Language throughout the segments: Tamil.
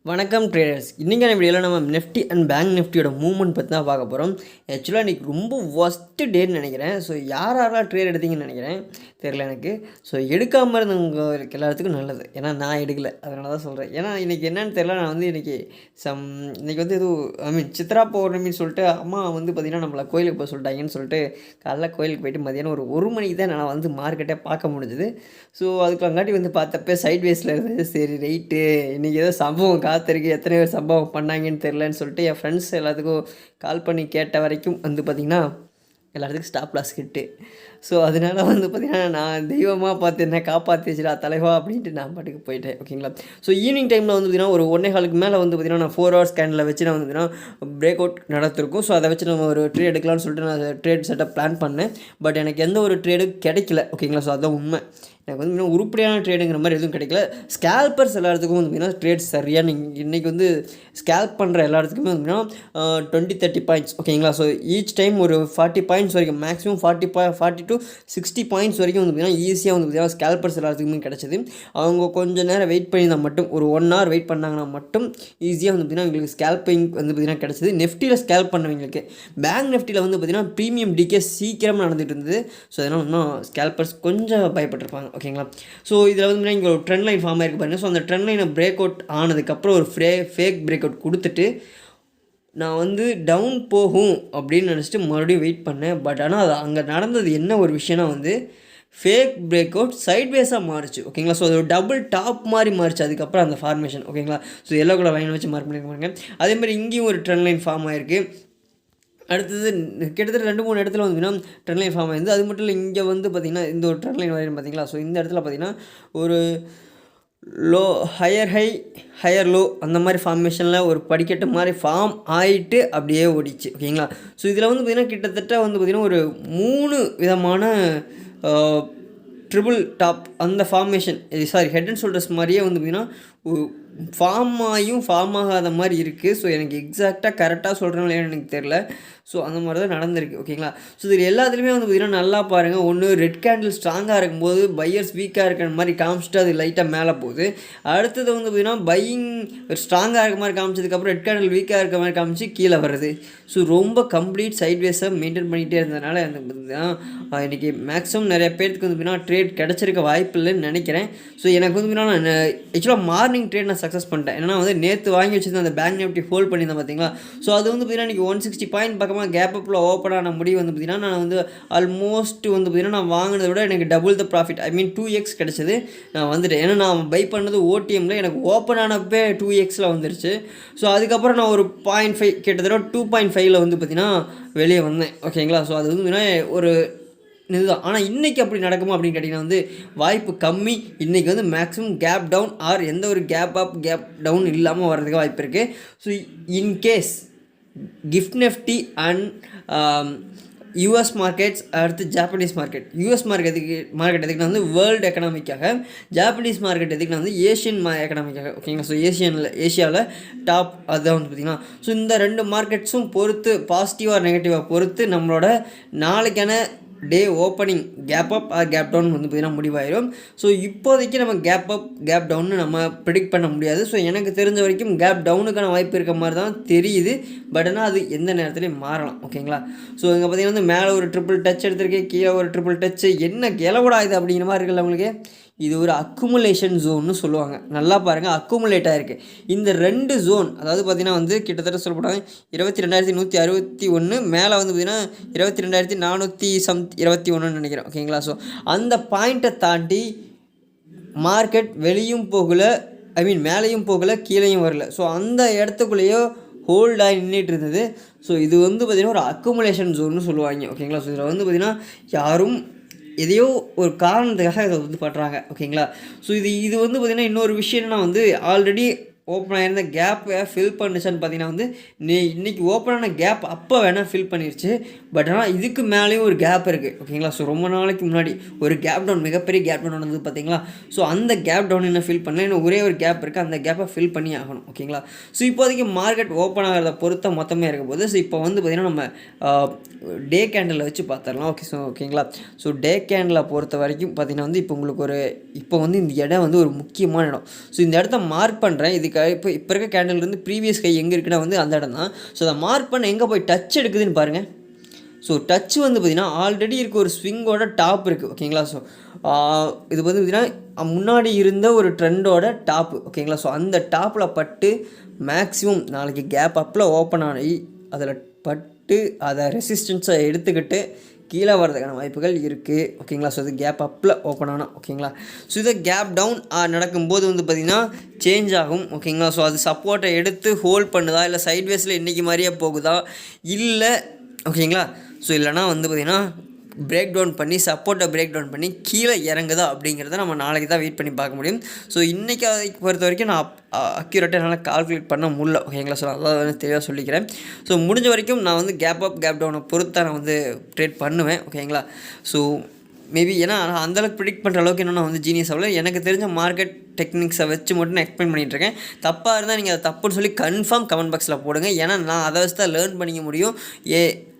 வணக்கம் ட்ரேடர்ஸ். இன்றைக்கான வீடியோவில் நம்ம நிஃப்டி அண்ட் பேங்க் நிஃப்டியோட மூவ்மெண்ட் பற்றி தான் பார்க்க போகிறோம். ஆக்சுவலாக இன்றைக்கி ரொம்ப ஒஸ்ட்டு டேன்னு நினைக்கிறேன். ஸோ யாரெல்லாம் ட்ரேட் எடுத்தீங்கன்னு நினைக்கிறேன், தெரில எனக்கு. ஸோ எடுக்காமல் இருந்தவங்க எல்லாத்துக்கும் நல்லது, ஏன்னா நான் எடுக்கலை, அதனால தான் சொல்கிறேன். ஏன்னா இன்றைக்கி என்னென்னு தெரில, நான் வந்து இன்றைக்கி இன்றைக்கி எதுவும் சித்ரா பௌர்ணமின்னு சொல்லிட்டு அம்மா வந்து பார்த்திங்கன்னா நம்மளை கோயிலுக்கு போக சொல்லிட்டாங்கன்னு சொல்லிட்டு காலைல கோயிலுக்கு போயிட்டு மதியானம் ஒரு மணிக்கு தான் நான் வந்து மார்க்கெட்டே பார்க்க முடிஞ்சுது. ஸோ அதுக்குள்ளாங்காட்டி வந்து பார்த்தப்ப சைட்வேஸில் இருந்தது. சரி ரைட்டு, இன்றைக்கி ஏதோ சம்பவம் காத்திருக்கு, எத்தனை பேர் சம்பவம் பண்ணாங்கன்னு தெரிலன்னு சொல்லிட்டு என் ஃப்ரெண்ட்ஸ் எல்லாத்துக்கும் கால் பண்ணி கேட்ட வரைக்கும் வந்து பார்த்திங்கன்னா எல்லாத்துக்கும் ஸ்டாப் லாஸ் ஹிட்டு. ஸோ அதனால் வந்து பார்த்திங்கன்னா நான் தெய்வமாக பார்த்து என்ன காப்பாற்றிச்சிடா தலைவா அப்படின்ட்டு நான் பாட்டுக்கு போயிட்டேன். ஓகேங்களா. ஸோ ஈவினிங் டைமில் வந்து பார்த்திங்கன்னா ஒரு 1.25 மேலே வந்து பார்த்திங்கன்னா நான் 4 ஹவர்ஸ் கேண்டில் வச்சு நான் வந்து பார்த்திங்கன்னா பிரேக் அவுட் நடத்திருக்கும். ஸோ அதை வச்சு நம்ம ஒரு ட்ரேட் எடுக்கலாம்னு சொல்லிட்டு நான் ட்ரேட் செட்டப் பிளான் பண்ணேன். பட் எனக்கு எந்த ஒரு ட்ரேடும் கிடைக்கல. ஓகேங்களா. ஸோ அதுதான் உண்மை. எனக்கு வந்து இன்னும் உருப்படியான ட்ரேடுங்கிற மாதிரி எதுவும் கிடைக்கல. ஸ்கேல்பர்ஸ் எல்லாத்துக்கும் வந்து பார்த்திங்கன்னா ட்ரேட்ஸ் சரியான இன்றைக்கி வந்து ஸ்கேல்ப் பண்ணுற எல்லாத்துக்குமே வந்து பார்த்திங்கன்னா 20-30 பாயிண்ட்ஸ். ஓகேங்களா. ஸோ ஈச் டைம் ஒரு 40 பாயிண்ட்ஸ் வரைக்கும், மேக்ஸிமம் 40 to 60 பாயிண்ட்ஸ் வரைக்கும் வந்து பார்த்திங்கன்னா ஈஸியாக வந்து பார்த்திங்கன்னா ஸ்கேல்பர்ஸ் எல்லாத்துக்குமே கிடச்சிது. அவங்க கொஞ்சம் நேரம் வெயிட் பண்ணியிருந்தால் மட்டும், ஒரு 1 hour வெயிட் பண்ணாங்கன்னா மட்டும் ஈஸியாக வந்து பார்த்திங்கன்னா எங்களுக்கு ஸ்கேல்பிங் வந்து பார்த்திங்கன்னா கிடச்சிது. நெஃப்டியில் ஸ்கேல்ப் பண்ணவங்களுக்கு, பேங்க் நெஃப்டியில் வந்து பார்த்திங்கன்னா ப்ரீமியம் டிகே சீக்கிரமாக நடந்துகிட்டு இருந்தது. ஸோ அதனால் இன்னும் ஸ்கேல்பர்ஸ் கொஞ்சம் பயப்பட்டிருப்பாங்க. ஓகேங்களா. ஸோ இதில் வந்து இங்கே ஒரு ட்ரெண்ட் லைன் ஃபார்ம் ஆகிருக்கு பாருங்கள். ஸோ அந்த ட்ரெண்ட் லைனை பிரேக் அவுட் ஆனதுக்கப்புறம் ஒரு ஃபேக் பிரேக் அவுட் கொடுத்துட்டு நான் வந்து டவுன் போகும் அப்படின்னு நினச்சிட்டு மறுபடியும் வெயிட் பண்ணேன். பட் ஆனால் அது அங்கே நடந்தது என்ன ஒரு விஷயம்னா வந்து ஃபேக் பிரேக் அவுட் சைட்வேஸாக மாறிச்சு. ஓகேங்களா. ஸோ அது ஒரு டபுள் டாப் மாதிரி மாறிச்சு அதுக்கப்புறம் அந்த ஃபார்மேஷன். ஓகேங்களா. ஸோ எல்லோ கலர் லைன் வச்சு மார்க் பண்ணியிருக்காங்க. அதேமாதிரி இங்கேயும் ஒரு ட்ரெண்ட் லைன் ஃபார்ம் ஆகிருக்கு. அடுத்தது கிட்டத்தட்ட 2-3 இடத்துல வந்து பார்த்திங்கன்னா ட்ரெண்ட் லைன் ஃபார்ம் ஆயிருந்து. அது மட்டும் இல்லை, இங்கே வந்து பார்த்திங்கன்னா இந்த ஒரு ட்ரெண்ட் லைன் வரையும் பார்த்திங்களா. ஸோ இந்த இடத்துல பார்த்திங்கன்னா ஒரு லோ ஹையர் லோ அந்த மாதிரி ஃபார்மேஷனில் ஒரு படிக்கட்டு மாதிரி ஃபார்ம் ஆகிட்டு அப்படியே ஓடிச்சு. ஓகேங்களா. ஸோ இதில் வந்து பார்த்திங்கன்னா கிட்டத்தட்ட வந்து பார்த்திங்கன்னா ஒரு 3 விதமான ட்ரிபிள் டாப் அந்த ஃபார்மேஷன், ஹெட் அண்ட் ஷோல்டர்ஸ் மாதிரியே வந்து பார்த்திங்கன்னா ஃபார்ம் ஆகாத மாதிரி இருக்குது. ஸோ எனக்கு எக்ஸாக்டாக கரெக்டாக சொல்கிறேன்னு எனக்கு தெரில. ஸோ அந்த மாதிரி தான் நடந்திருக்கு. ஓகேங்களா. ஸோ இதில் எல்லாத்துலேயுமே வந்து பார்த்திங்கன்னா நல்லா பாருங்கள். ஒன்று ரெட் கேண்டில் ஸ்ட்ராங்காக இருக்கும்போது பையர்ஸ் வீக்காக இருக்கிற மாதிரி காமிச்சிட்டு அது லைட்டாக மேலே போகுது. அடுத்தது வந்து பார்த்திங்கன்னா பையிங் ஸ்ட்ராங்காக இருக்க மாதிரி காமிச்சதுக்கப்புறம் ரெட் கேண்டில் வீக்காக இருக்க மாதிரி காமிச்சு கீழே வருது. ஸோ ரொம்ப கம்ப்ளீட் சைட்வேஸை மெயின்டைன் பண்ணிகிட்டே இருந்ததுனால எனக்கு பார்த்திங்கன்னா இன்றைக்கி மேக்ஸிமம் நிறைய பேருக்கு வந்து பார்த்திங்கன்னா ட்ரேட் கிடச்சிருக்க வாய்ப்பு இல்லைன்னு நினைக்கிறேன். ஸோ எனக்கு வந்து பார்த்திங்கன்னா நான் ஆக்சுவலாக மார்னிங் ட்ரேட் நான் சக்ஸஸ் பண்ணிட்டேன். ஏன்னா வந்து நேற்று வாங்கி வச்சுருந்தேன் அந்த பேங்க் நிஃப்டி ஹோல்ட் பண்ணியிருந்தேன் பார்த்தீங்களா. ஸோ அது வந்து பார்த்திங்கன்னா இன்றைக்கி 160 பாயிண்ட் பக்கமாக கேப் அப்பில் ஓப்பன் ஆன முடிவு வந்து பார்த்திங்கன்னா நான் வந்து ஆல்மோஸ்ட் வந்து பார்த்திங்கன்னா நான் வாங்கினதை விட எனக்கு டபுள் த ப்ராஃபிட், 2x கிடச்சிது. நான் வந்துட்டேன். ஏன்னா நான் பை பண்ணது ஓடிஎம்மில், எனக்கு ஓப்பன் ஆனப்பே 2xல் வந்துருச்சு. ஸோ அதுக்கப்புறம் நான் ஒரு 0.5 கிட்டத்தட்ட 2.5ல் வந்து பார்த்திங்கன்னா வெளியே வந்தேன். ஓகேங்களா. ஸோ அது வந்து பார்த்திங்கன்னா ஒரு இதுதான். ஆனால் இன்றைக்கி அப்படி நடக்குமா அப்படின்னு கேட்டிங்கன்னா வந்து வாய்ப்பு கம்மி. இன்றைக்கி வந்து மேக்ஸிமம் கேப் டவுன் ஆர் எந்த ஒரு கேப் அப் கேப் டவுன் இல்லாமல் வர்றதுக்கு வாய்ப்பு இருக்குது. So in case gift Nifty and US markets, அடுத்து ஜாப்பனீஸ் மார்க்கெட். யூஎஸ் மார்க்கெட் எதுக்குன்னா வந்து வேர்ல்டு எக்கனாமிக்காக, ஜாப்பனீஸ் மார்க்கெட் எதுக்குன்னா வந்து ஏஷியன் எக்கனாமிக்காக. ஓகேங்களா. ஸோ ஏஷியாவில் டாப் அதுதான் வந்து பார்த்திங்கன்னா. ஸோ இந்த 2 மார்க்கெட்ஸும் பொறுத்து, பாசிட்டிவாக நெகட்டிவாக பொறுத்து நம்மளோட நாளைக்கான day opening gap up or gap down வந்து பார்த்திங்கன்னா முடிவாயிடும். ஸோ இப்போதைக்கு நம்ம கேப் அப் கேப் டவுன்னு நம்ம ப்ரிடிக்ட் பண்ண முடியாது. ஸோ எனக்கு தெரிஞ்ச வரைக்கும் கேப் டவுனுக்கான வாய்ப்பு இருக்க மாதிரி தான் தெரியுது. பட் ஆனால் அது எந்த நேரத்துலையும் மாறலாம். ஓகேங்களா. ஸோ இங்கே பார்த்திங்கன்னா வந்து மேலே ஒரு ட்ரிபிள் டச் எடுத்திருக்கேன், கீழே ஒரு ட்ரிபிள் டச்சு, என்ன கிளவுடா இது அப்படிங்கிற மாதிரி இருக்குல்ல உங்களுக்கு. இது ஒரு அக்குமுலேஷன் ஜோன்னு சொல்லுவாங்க. நல்லா பாருங்கள், அக்குமுலேட் ஆகிருக்கு இந்த 2 ஜோன். அதாவது பார்த்திங்கன்னா வந்து கிட்டத்தட்ட சொல்லப்படாது 22,161, மேலே வந்து பார்த்திங்கன்னா 22,421 நினைக்கிறேன். ஓகேங்களா. ஸோ அந்த பாயிண்ட்டை தாண்டி மார்க்கெட் வெளியும் போகலை, மேலேயும் போகலை, கீழேயும் வரல. ஸோ அந்த இடத்துக்குள்ளேயோ ஹோல்டாகி நின்றுட்டு இருந்தது. ஸோ இது வந்து பார்த்திங்கன்னா ஒரு அக்குமுலேஷன் ஜோன்னு சொல்லுவாங்க. ஓகேங்களா. ஸோ இதில் வந்து பார்த்திங்கன்னா யாரும் எதையோ ஒரு காரணத்துக்காக இதை வந்து பண்ணுறாங்க. ஓகேங்களா. ஸோ இது வந்து பார்த்திங்கன்னா இன்னொரு விஷயம் என்னன்னா வந்து ஆல்ரெடி ஓப்பன் ஆகிருந்த கேப்பை ஃபில் பண்ணிச்சான்னு பார்த்தீங்கன்னா வந்து இன்றைக்கி ஓப்பனான கேப் அப்போ வேணால் ஃபில் பண்ணிடுச்சு. பட் ஆனால் இதுக்கு மேலேயும் ஒரு கேப் இருக்குது. ஓகேங்களா. ஸோ ரொம்ப நாளைக்கு முன்னாடி ஒரு கேப் டவுன், மிகப்பெரிய கேப் டவுன் வந்து பார்த்தீங்களா. ஸோ அந்த கேப் டவுன் இன்னும் ஃபில் பண்ணல, இன்னும் ஒரே ஒரு கேப் இருக்குது, அந்த கேப்பை ஃபில் பண்ணி ஆகணும். ஓகேங்களா. ஸோ இப்போதைக்கு மார்க்கெட் ஓப்பன் ஆகிறத பொறுத்த மொத்தமே இருக்கும் போது, ஸோ இப்போ வந்து பார்த்திங்கன்னா நம்ம டே கேண்டில் வச்சு பார்த்துடலாம். ஓகேங்களா. ஸோ டே கேண்டில் பொறுத்த வரைக்கும் பார்த்திங்கன்னா வந்து இப்போ உங்களுக்கு இப்போ வந்து இந்த இடம் வந்து ஒரு முக்கியமான இடம். ஸோ இந்த இடத்த மார்க் பண்ணுறேன். இதுக்கு இப்போ இருக்க கேண்டில் இருந்து ப்ரீவியஸ் ஹை எங்கே இருக்குன்னா வந்து அந்த இடம் தான். ஸோ அதை மார்க் பண்ண எங்கே போய் டச் எடுக்குதுன்னு பாருங்கள். ஸோ டச் வந்து பார்த்திங்கன்னா ஆல்ரெடி இருக்க ஒரு ஸ்விங்கோட டாப் இருக்குது ஓகேங்களா. ஸோ இது வந்து பார்த்திங்கன்னா முன்னாடி இருந்த ஒரு ட்ரெண்டோட டாப்பு ஓகேங்களா. ஸோ அந்த டாப்பில் பட்டு மேக்ஸிமம் நாளைக்கு கேப் அப்பில் ஓப்பன் ஆகி அதில் பட்டு அதை ரெசிஸ்டன்ஸை எடுத்துக்கிட்டு கீழே வரதுக்கான வாய்ப்புகள் இருக்குது ஓகேங்களா. ஸோ இது கேப் அப்பில் ஓப்பன் ஆனால் ஓகேங்களா. ஸோ இதை கேப் டவுன் நடக்கும்போது வந்து பார்த்திங்கன்னா சேஞ்ச் ஆகும் ஓகேங்களா. ஸோ அது சப்போர்ட்டை எடுத்து ஹோல்ட் பண்ணுதா இல்லை சைட்வேஸில் இன்றைக்கி மாதிரியே போகுதா இல்லை ஓகேங்களா. ஸோ இல்லைனா வந்து பார்த்திங்கன்னா பிரேக் டவுன் பண்ணி சப்போர்ட்டை பிரேக் டவுன் பண்ணி கீழே இறங்குதா அப்படிங்கிறத நம்ம நாளைக்கு தான் வெயிட் பண்ணி பார்க்க முடியும். ஸோ இன்றைக்கி அதை பொறுத்த வரைக்கும் நான் அக்யூரேட்டாக என்னால் கால்குலேட் பண்ண முடியல ஓகேங்களா. ஸோ அதான் வந்து தெளிவாக சொல்லிக்கிறேன். ஸோ முடிஞ்ச வரைக்கும் நான் வந்து கேப் அப் கேப் டவுனை பொறுத்து நான் வந்து ட்ரேட் பண்ணுவேன் ஓகேங்களா. ஸோ மேபி ஏன்னா அந்தளவுக்கு ப்ரிடிக்ட் பண்ணுற அளவுக்கு இன்னும் நான் வந்து ஜீனியஸ் ஆகல. எனக்கு தெரிஞ்ச மார்க்கெட் டெக்னிக்ஸை வச்சு மட்டும் நான் எக்ஸ்பிளைன் பண்ணிகிட்ருக்கேன். தப்பாக இருந்தால் நீங்கள் அதை தப்புன்னு சொல்லி கன்ஃபார்ம் கமெண்ட் பாக்ஸில் போடுங்க. ஏன்னா நான் அதை வச்சு தான் லேர்ன் பண்ணிக்க முடியும்.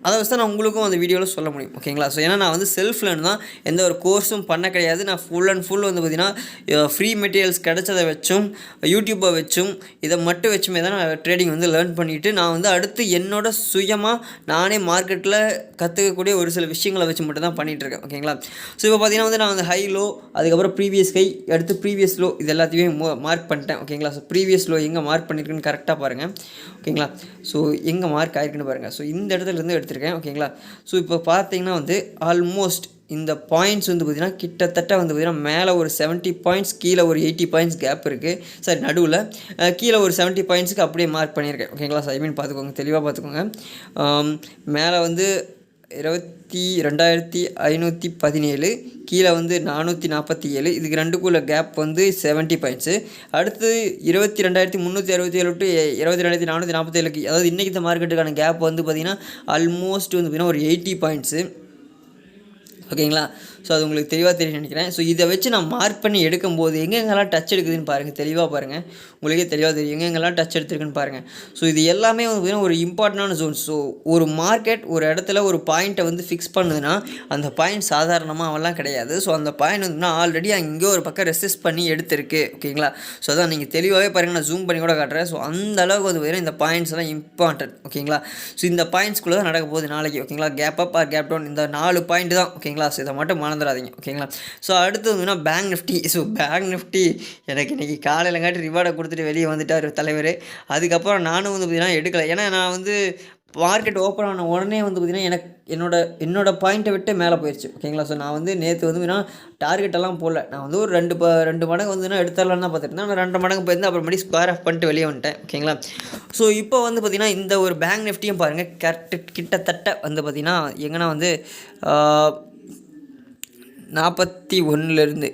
அதை வச்சு தான் நான் உங்களுக்கும் அந்த வீடியோவில் சொல்ல முடியும் ஓகேங்களா. ஸோ ஏன்னா நான் வந்து செல்ஃப் லேர்ன் தான், எந்த ஒரு கோர்ஸும் பண்ண கிடையாது. நான் ஃபுல் அண்ட் ஃபுல் வந்து பார்த்திங்கன்னா ஃப்ரீ மெட்டீரியல்ஸ் கிடைச்சதை வச்சும் யூடியூப்பை வச்சும் இதை மட்டும் வச்சுமே தான் நான் ட்ரேடிங் வந்து லேர்ன் பண்ணிவிட்டு நான் வந்து அடுத்து என்னோட சுயமாக நானே மார்க்கெட்டில் கற்றுக்கக்கூடிய ஒரு சில விஷயங்களை வச்சு மட்டும் தான் பண்ணிகிட்ருக்கேன் ஓகேங்களா. ஸோ இப்போ பார்த்திங்கன்னா வந்து நான் வந்து ஹை லோ, அதுக்கப்புறம் ப்ரீவியஸ் ஹை, அடுத்து ப்ரீவியஸ் லோ, இது எல்லாத்தையுமே மார்க் பண்ணிட்டேன் ஓகேங்களா. ஸோ ப்ரீவியஸ் லோ எங்கே மார்க் பண்ணியிருக்குன்னு கரெக்டாக பாருங்கள் ஓகேங்களா. ஸோ எங்கே மார்க் ஆகிருக்குன்னு பாருங்கள். ஸோ இந்த இடத்துலேருந்து எடுத்திருக்கேன் ஓகேங்களா. ஸோ இப்போ பார்த்தீங்கன்னா வந்து ஆல்மோஸ்ட் இந்த பாயிண்ட்ஸ் வந்து பார்த்திங்கன்னா கிட்டத்தட்ட வந்து பார்த்திங்கன்னா மேலே ஒரு 70 பாயிண்ட்ஸ், கீழே ஒரு 80 பாயிண்ட்ஸ் கேப் இருக்குது. சரி, நடுவில் கீழே ஒரு 70 பாயிண்ட்ஸுக்கு அப்படியே மார்க் பண்ணியிருக்கேன் ஓகேங்களா. ஸோ ஐ மீன் பார்த்துக்கோங்க, தெளிவாக பார்த்துக்கோங்க. மேலே வந்து 22,517, கீழே வந்து 447, இதுக்கு ரெண்டுக்குள்ள கேப் வந்து 70 பாயிண்ட்ஸு. அடுத்து 22,367 டு 22,447, அதாவது இன்றைக்கி இந்த மார்க்கெட்டுக்கான கேப் வந்து பார்த்திங்கன்னா ஆல்மோஸ்ட் வந்து பார்த்திங்கன்னா ஒரு 80 பாயிண்ட்ஸு ஓகேங்களா. ஸோ அது உங்களுக்கு தெளிவாக தெரியும் நினைக்கிறேன். ஸோ இதை வச்சு நான் மார்க் பண்ணி எடுக்கும்போது எங்கெங்கெல்லாம் டச் எடுக்குதுன்னு பாருங்கள், தெளிவாக பாருங்கள், உங்களுக்கே தெளிவாக தெரியும் எங்கெங்கெல்லாம் டச் எடுத்துருக்குன்னு பாருங்கள். ஸோ இது எல்லாமே வந்து பார்த்திங்கன்னா ஒரு இம்பார்ட்டண்டான ஜோன். ஸோ ஒரு மார்க்கெட் ஒரு இடத்துல ஒரு பாயிண்ட்டை வந்து ஃபிக்ஸ் பண்ணுதுன்னா அந்த பாயிண்ட் சாதாரணமாக அவெல்லாம் கிடையாது. ஸோ அந்த பாயிண்ட் வந்துன்னா ஆல்ரெடி அங்கே ஒரு பக்கம் ரெசிஸ்ட் பண்ணி எடுத்திருக்கு ஓகேங்களா. ஸோ அதான் நீங்கள் தெளிவாகவே பாருங்கள், நான் ஜூம் பண்ணி கூட காட்டுறேன். ஸோ அந்த அளவுக்கு வந்து பார்த்திங்கன்னா இந்த பாயிண்ட்ஸ் எல்லாம் இம்பார்ட்டன்ட் ஓகேங்களா. ஸோ இந்த பாயிண்ட்ஸ்குள்ளே தான் நடக்க போகுது நாளைக்கு ஓகேங்களா. Gap up or gap down, இந்த 4 பாயிண்ட் தான் ஓகேங்களா. ஸோ இதை மட்டும் மறந்துடாதீங்க ஓகேங்களா. ஸோ அடுத்து வந்துன்னா bank Nifty. So bank Nifty எனக்கு இன்றைக்கி காலையிலங்காட்டி ரிவார்டை கொடுத்துட்டு வெளியே வந்துட்டார் தலைவர். அதுக்கப்புறம் நானும் வந்து பார்த்திங்கன்னா எடுக்கலை. ஏன்னா நான் வந்து மார்க்கெட் ஓப்பன் ஆன உடனே வந்து பார்த்திங்கன்னா எனக்கு என்னோட பாயிண்ட்டை விட்டு மேலே போயிடுச்சு ஓகேங்களா. ஸோ நான் வந்து நேற்று வந்து பார்த்திங்கன்னா டார்கெட்டெல்லாம் போடல. நான் வந்து ஒரு 2 மடங்கு வந்துன்னா எடுத்துடலான்னு தான் பார்த்துட்டு இருந்தேன். நான் 2 மடங்கு போயிருந்து அப்புறமேடி ஸ்கொயர் ஆஃப் பண்ணிட்டு வெளியே வந்துட்டேன் ஓகேங்களா. ஸோ இப்போ வந்து பார்த்திங்கன்னா இந்த ஒரு பேங்க் நிஃப்டியும் பாருங்கள், கிட்டத்தட்ட வந்து பார்த்திங்கன்னா எங்கன்னா வந்து 41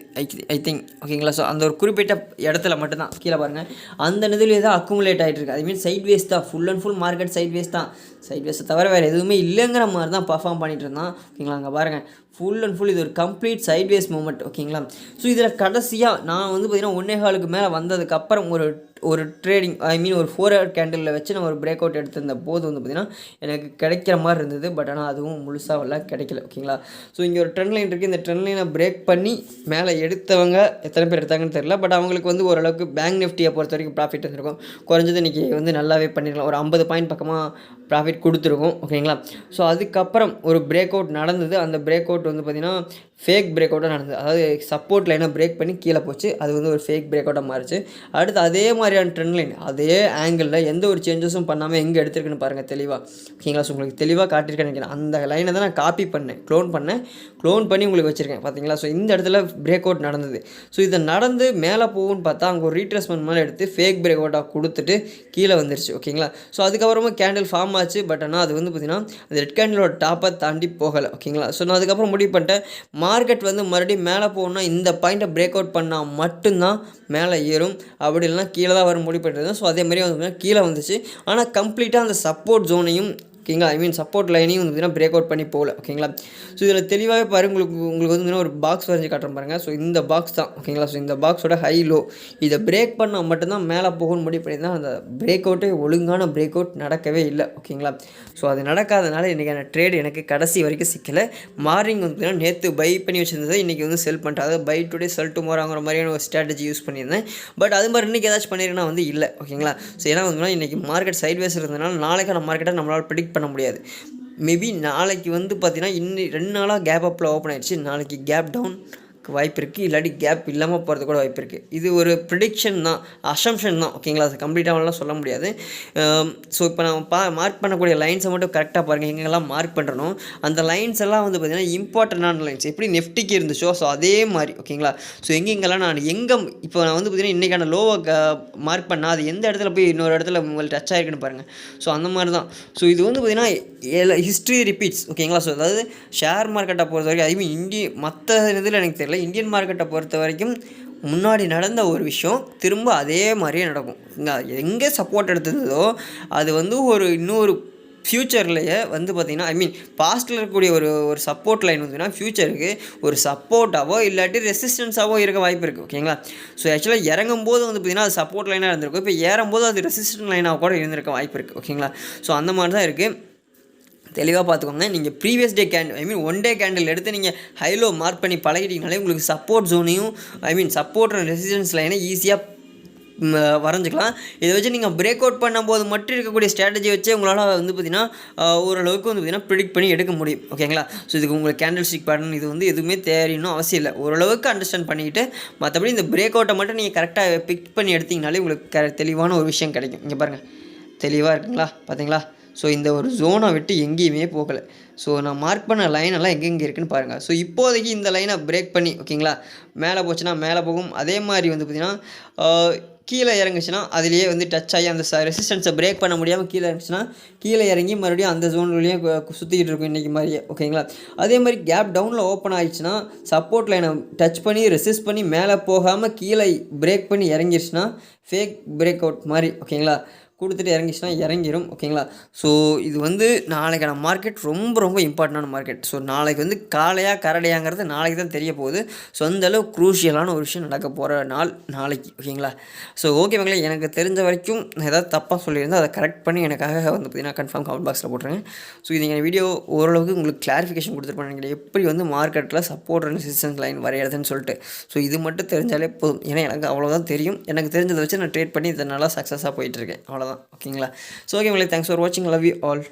ஐ திங்க் ஓகேங்களா. ஸோ அந்த ஒரு குறிப்பிட்ட இடத்துல மட்டும்தான் கீழே பாருங்கள் அந்த நிதியிலே தான் அக்குமுலேட் ஆகிட்டு இருக்குது. ஐ மீன் சைட் வேஸ் தான், full and full market sideways தான். சைட் வேஸை தவிர வேறு எதுவுமே இல்லைங்கிற மாதிரி தான் பர்ஃபார்ம் பண்ணிகிட்டு இருந்தான் ஓகேங்களா. அங்கே பாருங்கள் ஃபுல் அண்ட் ஃபுல் இது ஒரு கம்ப்ளீட் சைட் வேஸ் மூமெண்ட் ஓகேங்களா. ஸோ இதில் கடைசியாக நான் வந்து பார்த்திங்கன்னா 1.25க்கு மேலே வந்ததுக்கப்புறம் ஒரு ட்ரேடிங் ஐ மீன் ஒரு 4 hour கேண்டிலில் வச்சு நான் ஒரு பிரேக் அவுட் எடுத்திருந்த போது வந்து பார்த்திங்கன்னா எனக்கு கிடைக்கிற மாதிரி இருந்தது. பட் ஆனால் அதுவும் முழுசாக கிடைக்கல ஓகேங்களா. ஸோ இங்கே ஒரு ட்ரெண்ட் லைன் இருக்குது, இந்த ட்ரெண்ட் லைனை பிரேக் பண்ணி மேலே எடுத்தவங்க எத்தனை பேர் எடுத்தாங்கன்னு தெரியல. பட் அவங்களுக்கு வந்து ஓரளவுக்கு பேங்க் நிஃப்டியை பொறுத்த வரைக்கும் ப்ராஃபிட் வந்துருக்கும். குறைஞ்சது இன்றைக்கி வந்து நல்லாவே பண்ணிடலாம், ஒரு 50 பாயிண்ட் பக்கமாக ப்ராஃபிட் கொடுத்துருக்கும் ஓகேங்களா. ஸோ அதுக்கப்புறம் ஒரு பிரேக் அவுட் நடந்தது. அந்த பிரேக் அவுட் வந்து பார்த்திங்கன்னா ஃபேக் பிரேக் அவுட்டாக நடந்தது. அதாவது சப்போர்ட் லைனை பிரேக் பண்ணி கீழே போச்சு, அது வந்து ஒரு ஃபேக் பிரேக் அவுட்டாக மாறிச்சு. அடுத்து அதே மாதிரியான ட்ரெண்ட் லைன் அதே ஆங்கிளில் எந்த ஒரு சேஞ்சஸும் பண்ணாமல் எங்கே எடுத்துருக்குன்னு பாருங்கள் தெளிவாக ஓகேங்களா. ஸோ உங்களுக்கு தெளிவாக காட்டியிருக்கேன்னு நினைக்கிறேன். அந்த லைனை தான் நான் காப்பி பண்ணேன், க்ளோன் பண்ணி உங்களுக்கு வச்சுருக்கேன் பார்த்தீங்களா. ஸோ இந்த இடத்துல பிரேக் அவுட் நடந்தது. ஸோ இதை நடந்து மேலே போகும்னு பார்த்தா அங்கே ஒரு ரீட்ரேஸ்மெண்ட் மேலே எடுத்து ஃபேக் பிரேக் அவுட்டாக கொடுத்துட்டு கீழே வந்துருச்சு ஓகேங்களா. ஸோ அதுக்கப்புறமா கேண்டில் ஃபார்ம் ஆச்சு. பட் ஆனால் அது வந்து பார்த்திங்கன்னா அந்த ரெட் கேண்டிலோட டாப்பை தாண்டி போகலை ஓகேங்களா. ஸோ நான் அதுக்கப்புறம் முடிவு பண்ணிட்டேன், மார்க்கெட் வந்து மறுபடியும் மேலே போகணுன்னா இந்த பாயிண்ட்டை பிரேக் அவுட் பண்ணால் மட்டும்தான் மேலே ஏறும், அப்படி இல்லைனா கீழே தான் வர முடிவு பண்ணிட்டு. ஸோ அதே மாதிரி வந்து கீழே வந்துச்சு. ஆனால் கம்ப்ளீட்டாக அந்த சப்போர்ட் ஜோனையும் ஓகேங்களா. ஐ மீன் சப்போர்ட் லைனையும் வந்து பார்த்தீங்கன்னா பிரேக் அவுட் பண்ணி போகல. ஓகேங்களா. ஸோ இதில் தெளிவாகவே பாருங்க, உங்களுக்கு உங்களுக்கு வந்து ஒரு பாக்ஸ் வரைஞ்சி காட்டுறேன் பாருங்கள். ஸோ இந்த பாக்ஸ் தான். ஓகேங்களா. ஸோ இந்த பாக்ஸோட ஹை லோ இதை பிரேக் பண்ணால் மட்டும்தான் மேலே போகணும்னு முடிவு பண்ணி தான் அந்த பிரேக் அவுட்டே ஒழுங்கான பிரேக் அவுட் நடக்கவே இல்லை. ஓகேங்களா. ஸோ அது நடக்காதனால இன்றைக்கான ட்ரேட் எனக்கு கடைசி வரைக்கும் சிக்கலை. மார்னிங் வந்து பார்த்தீங்கன்னா நேற்று பை பண்ணி வச்சுருந்ததை இன்றைக்கி வந்து செல் பண்ணிட்டேன். அதாவது பை டுடே செல் டுமாரோங்கிற மாதிரியான ஒரு ஸ்ட்ராட்டஜி யூஸ் பண்ணியிருந்தேன். பட் அது மாதிரி இன்றைக்கி ஏதாச்சும் பண்ணியிருக்கேன்னா வந்து இல்லை. ஓகேங்களா. ஸோ ஏன்னா வந்து இன்றைக்கி மார்க்கெட் சைட்வேஸ் இருந்ததுனால நாளைக்கான மார்க்கெட்டை நம்மளால் ப்ரிடிக்ட் பண்ண முடியாது. மேபி நாளைக்கு வந்து பார்த்தீங்கன்னா இன்னும் 2 நாளாக கேப் அப்பில் ஓப்பன் ஆகிடுச்சு. நாளைக்கு கேப் டவுன் வாய்ப்பு இருக்குது, இல்லாட்டி கேப் இல்லாமல் போகிறது கூட வாய்ப்பு இருக்குது. இது ஒரு ப்ரிடிக்ஷன் தான், அசம்ஷன் தான். ஓகேங்களா. அது கம்ப்ளீட்டாகலாம் சொல்ல முடியாது. ஸோ இப்போ நம்ம மார்க் பண்ணக்கூடிய லைன்ஸை மட்டும் கரெக்டாக பாருங்கள். எங்கெங்கெல்லாம் மார்க் பண்ணுறனோ அந்த லைன்ஸ் எல்லாம் வந்து பார்த்திங்கன்னா இம்பார்ட்டண்டான லைன்ஸ். எப்படி நெஃப்டிக்கு இருந்துச்சோ ஸோ அதே மாதிரி. ஓகேங்களா. ஸோ எங்கெங்கெல்லாம் நான் இப்போ நான் வந்து பார்த்திங்கன்னா இன்றைக்கான லோவை மார்க் பண்ணால் அது எந்த இடத்துல போய் இன்னொரு இடத்துல உங்களுக்கு டச் ஆகிருக்குன்னு பாருங்கள். ஸோ அந்த மாதிரி தான். ஸோ இது வந்து பார்த்திங்கன்னா ஹிஸ்ட்ரி ரிப்பீட்ஸ். ஓகேங்களா. ஸோ அதாவது ஷேர் மார்க்கெட்டை பொறுத்த வரைக்கும், ஐ மீன் மற்ற இதில் எனக்கு தெரியல, இந்தியன் மார்க்கெட்டை பொறுத்த வரைக்கும் முன்னாடி நடந்த ஒரு விஷயம் திரும்ப அதே மாதிரியே நடக்கும். எங்கே சப்போர்ட் எடுத்ததோ அது வந்து இன்னொரு ஃப்யூச்சர்லேயே வந்து பார்த்திங்கன்னா, ஐ மீன் பாஸ்ட்டில் இருக்கக்கூடிய ஒரு சப்போர்ட் லைன் வந்துன்னா ஃப்யூச்சருக்கு ஒரு சப்போர்ட்டாவோ இல்லாட்டி ரெசிஸ்டன்ஸாவோ இருக்க வாய்ப்பு இருக்குது. ஓகேங்களா. ஸோ ஆக்சுவலாக இறங்கும்போது வந்து பார்த்திங்கன்னா அது சப்போர்ட் லைனாக இருந்திருக்கும். இப்போ ஏறும்போது அது ரெசிஸ்டன்ட் லைனாக கூட இருந்திருக்க வாய்ப்பு இருக்குது. ஓகேங்களா. ஸோ அந்த மாதிரி தான் இருக்குது. தெளிவாக பார்த்துக்கோங்க. நீங்கள் previous day candle, I mean 1 day candle எடுத்து நீங்கள் ஹைலோ மார்க் பண்ணி பழகிட்டீங்கனாலே உங்களுக்கு சப்போர்ட் ஜோனையும், I mean support and resistance லைனை ஈஸியாக வரைஞ்சிக்கலாம். இதை வச்சு நீங்கள் பிரேக் அவுட் பண்ணும்போது மட்டும் இருக்கக்கூடிய ஸ்ட்ராட்டஜி வச்சு உங்களால் வந்து பார்த்திங்கன்னா ஓரளவுக்கு வந்து பார்த்திங்கன்னா ப்ரிடிக்ட் பண்ணி எடுக்க முடியும். ஓகேங்களா. ஸோ இதுக்கு உங்களுக்கு கேண்டில் ஸ்டிக் பேட்டர்ன் இது வந்து எதுவுமே தெரியணும் அவசியம் இல்லை. ஓரளவுக்கு அண்டர்ஸ்டாண்ட் பண்ணிக்கிட்டு மற்றபடி இந்த பிரேக் அவுட்டை மட்டும் நீங்கள் கரெக்டாக பிக் பண்ணி எடுத்திங்கனாலே உங்களுக்கு தெளிவான ஒரு விஷயம் கிடைக்கும். இங்கே பாருங்கள், தெளிவாக இருக்குங்களா, பார்த்தீங்களா. ஸோ இந்த ஒரு ஜோனை விட்டு எங்கேயுமே போகலை. ஸோ நான் மார்க் பண்ண லைனெல்லாம் எங்கெங்கே இருக்குதுன்னு பாருங்கள். ஸோ இப்போதைக்கு இந்த லைனை பிரேக் பண்ணி, ஓகேங்களா, மேலே போச்சுன்னா மேலே போகும். அதே மாதிரி வந்து பார்த்திங்கன்னா கீழே இறங்குச்சுன்னா அதிலேயே வந்து டச் ஆகி அந்த ரெசிஸ்டன்ஸை பிரேக் பண்ண முடியாமல் கீழே இறங்குச்சுன்னா கீழே இறங்கி மறுபடியும் அந்த ஜோன்லேயே சுற்றிக்கிட்டு இருக்கும் இன்றைக்கி மாதிரியே. ஓகேங்களா. அதே மாதிரி கேப் டவுனில் ஓப்பன் ஆகிடுச்சுன்னா சப்போர்ட் லைனை டச் பண்ணி ரெசிஸ்ட் பண்ணி மேலே போகாமல் கீழே பிரேக் பண்ணி இறங்கிடுச்சுன்னா ஃபேக் பிரேக் அவுட் மாதிரி. ஓகேங்களா. கொடுத்துட்டு இறங்கிச்சுன்னா இறங்கிடும். ஓகேங்களா. ஸோ இது வந்து நாளைக்கான மார்க்கெட் ரொம்ப ரொம்ப இம்பார்ட்டண்டான மார்க்கெட். ஸோ நாளைக்கு வந்து காலையாக கரடையாங்கிறது நாளைக்கு தான் தெரிய போகுது. ஸோ அந்தளவு க்ரூஷியலான ஒரு விஷயம் நடக்க போகிற நாள் நாளைக்கு. ஓகேங்களா. ஸோ ஓகே மங்களே, எனக்கு தெரிஞ்ச வரைக்கும் ஏதாவது தப்பாக சொல்லியிருந்தால் அதை கரெக்ட் பண்ணி எனக்காக வந்து பார்த்திங்கன்னா கன்ஃபார்ம் கமெண்ட் பாக்ஸில் போட்டுருங்க. ஸோ இது எங்கள் வீடியோ ஓரளவுக்கு உங்களுக்கு கிளாரிஃபிகேஷன் கொடுத்துருப்பேன் நினைக்கிறேன், எப்படி வந்து மார்க்கெட்டில் சப்போர்ட் அண்ட் ரெசிஸ்டன்ஸ் லைன் வரையிறதுன்னு சொல்லிட்டு. ஸோ இது மட்டும் தெரிஞ்சாலே போதும். ஏன்னா எனக்கு அவ்வளோதான் தெரியும். எனக்கு தெரிஞ்சதை வச்சு நான் ட்ரேட் பண்ணி இதை நல்லா சக்ஸஸாக போயிட்டுருக்கேன். அவ்வளோதான். ஓகேங்களா. ஸோ ஓகே மங்களே, தேங்க்ஸ் ஃபார் வாட்சிங். Love you all.